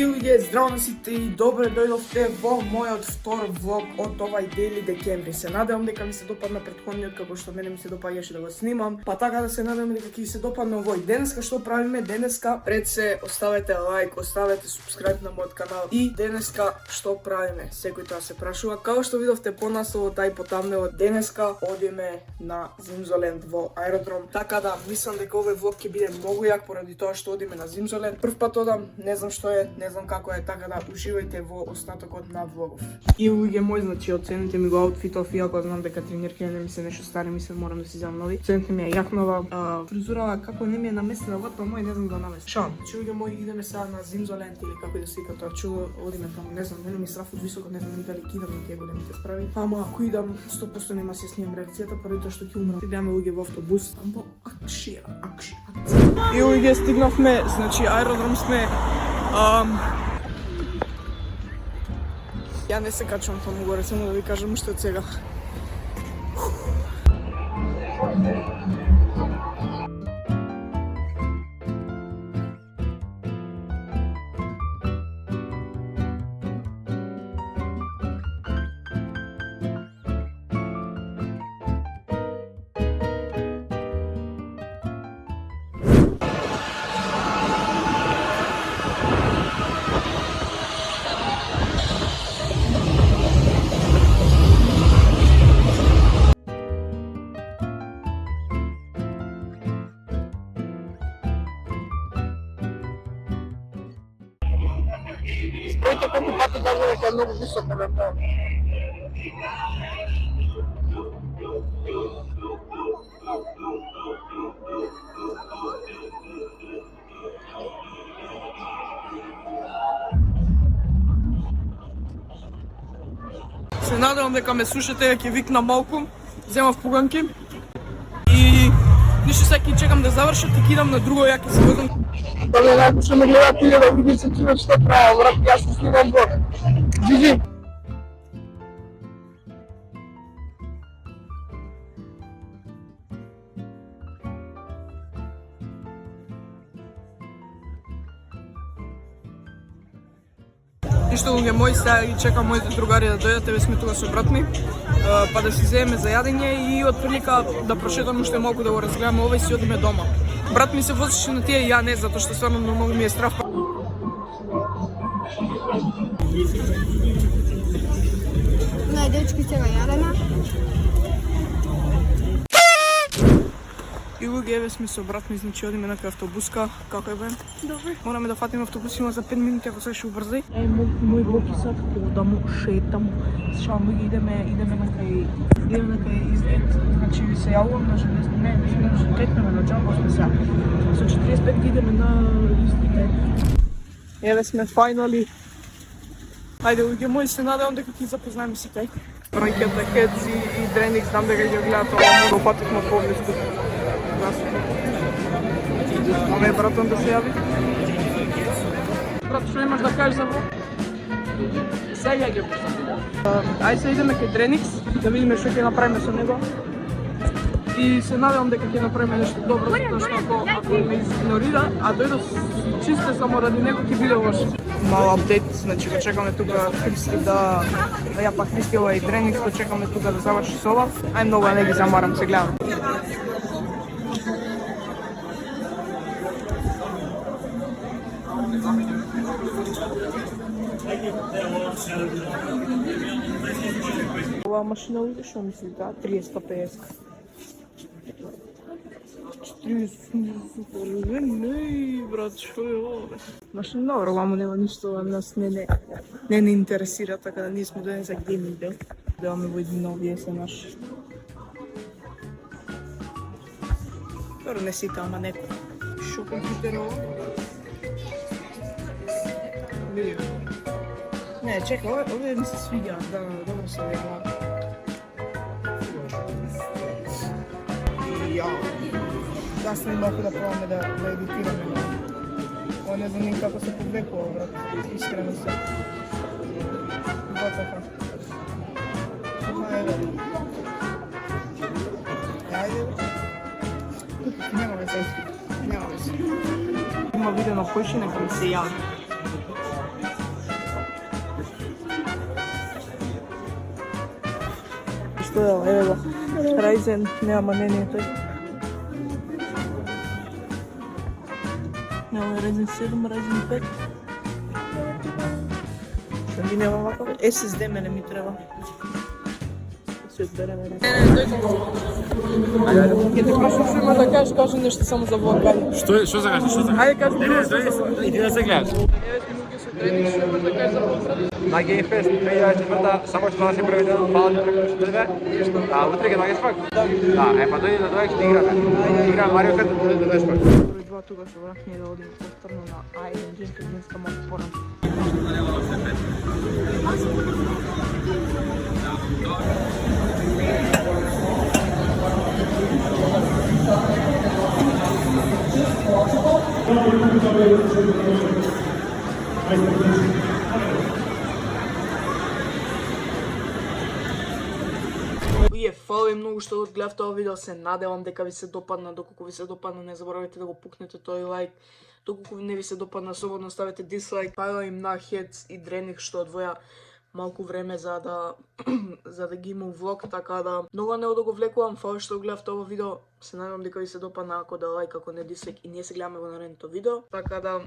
луѓе, здраво на сите и добре дојдовте во мојот втор влог од овај дели декември. Се надевам дека ми се допадна претходниот како што мене ми се допаѓаше да го снимам, па така да се надевам дека ќе се допадне овој. Денеска што правиме? Денеска пред се оставете лайк, оставете субскрайб на мојот канал и денеска што правиме? Секој тоа се прашува. Како што видовте по насловот тај по тамнеот, денеска одиме на Зимзоленд во аеродром. Така да мислам дека овој влог ќе биде многу јак поради тоа што одиме на Зимзоленд. Прв пат одам, не знам што е, не знам како е, така да уживајте во остатокот на влогов. И луѓе мои, значи оцените ми го аутфитов, иако знам дека тренирките не ми се нешто стари, ми се морам да си земам нови. Оцените ми е јакнова, фризурава како не ми е наместена во тоа, мој не знам да намести. Шо, значи луѓе мои, идеме сега на Зимзоленд или како да се вика тоа, чудо, одиме таму, не знам, мене ми страф од високо, не знам дали кидам на тие големите справи. Ама ако идам, 100% нема се снимам реакцијата, поради тоа што ќе умрам. Идеме луѓе во автобус, амбо акшија. И луѓе стигнавме, значи аеродром сме. Ја не се качувам таму горе, само да ви кажам уште од сега. Ето колку пати кажа дека е многу високо на тоа. Се надевам дека ме слушате, ќе викнам малку, земав пуганки и ништо сега ќе чекам да завршат и ќе идам на друго, ја ќе се возам. Дали некој што ме гледа тие да види се чува што правам, брат, јас се снимам влог. Джиджи! Ништо луѓе мои, сега ги чекам моите другари да дојдат, еве сме тука со брат ми, па да си земеме за јадење и од прилика да прошетам уште малку да го разгледаме ова и си одиме дома. Брат ми се возеше на тие и ја не, затоа што стварно многу ми е страф. Не, дечки, сега јадеме. И луѓе, еве сме со брат ми, значи одиме на автобуска. Како е бе? Добре. Мораме да фатиме автобус, има за 5 минути, ако се ше убрзај. Мој влог и сад, одам, шетам. Шам, идеме на кај излет. Значи ви се јавувам на железно, не летнеме на джамбо сме сега. Со 45 ги идеме на излет. Еве сме фајнали. Ајде, луѓе мои, се надевам дека ќе запознаеме сите. Рајкета, Хедзи и Дреник, знам дека ги гледат ова, много опативно поблиску. Аме братон да се јави. Брат, што имаш да кажеш за влог? Сега ги опишам. Ајде се идеме кај Дреникс, да видиме што ќе направиме со него. И се надевам дека ќе направиме нешто добро, затоа што ако ме игнорира, а дојдов чисто само ради него, ќе биде лошо. Мал апдейт, значи го чекаме тука Христи да ја пак Христи ова и Дреникс, го чекаме тука да заврши со ова. Ај многу не ги замарам, се гледам. Ова машина луѓе што мисли, да? 350. 40, не, брат, што е ова? Машина добро, ама нема ништо, нас не интересира, така да ние сме дојдени за гейминг дел. Деламе во един нов наш. Добро, не сите, ама некој. Шо компјутер ова? Не, чекай, овие ми се свиѓа, да, добро се вега. И ја, да сме малку да пробаме да едитираме. Ова не знам како се повлекува, брат, искрено се. Готово. Ајде. Нема веќе. Има видено кој ќе нека ми се јави. стоела, ево го. Ryzen, нема, не е тој. Нема Ryzen 7, Ryzen 5. Што ми нема вакав? SSD мене ми треба. Се одбереме. Ќе те прашам што има да кажеш нешто само за влог. Що за кажеш? Ајде кажи друго што за влог. Иди да се гледаш. 9 минути со тренинг, што има да кажеш за влог. На Gamefest 2004 само што се проведено, фала ти преку тебе. А утре ќе доаѓаш пак? Да, па дојди да доаѓаш да играме. Играме Марио Карт, да доаѓаш пак. Број 2 тука што вракне да одим повторно на Iron Gentlemanska малку порано. Фала ви многу што гледавте ова видео, се надевам дека ви се допадна, доколку ви се допадна не заборавајте да го пукнете тој лайк, доколку не ви се допадна слободно ставете дислайк, пајла им на Хец и Дрених што одвоја малку време за да ги имам влог, така да многу не да го влекувам, фала што гледавте ова видео, се надевам дека ви се допадна, ако да лайк, ако не дислайк и ние се гледаме во наредното видео, така да.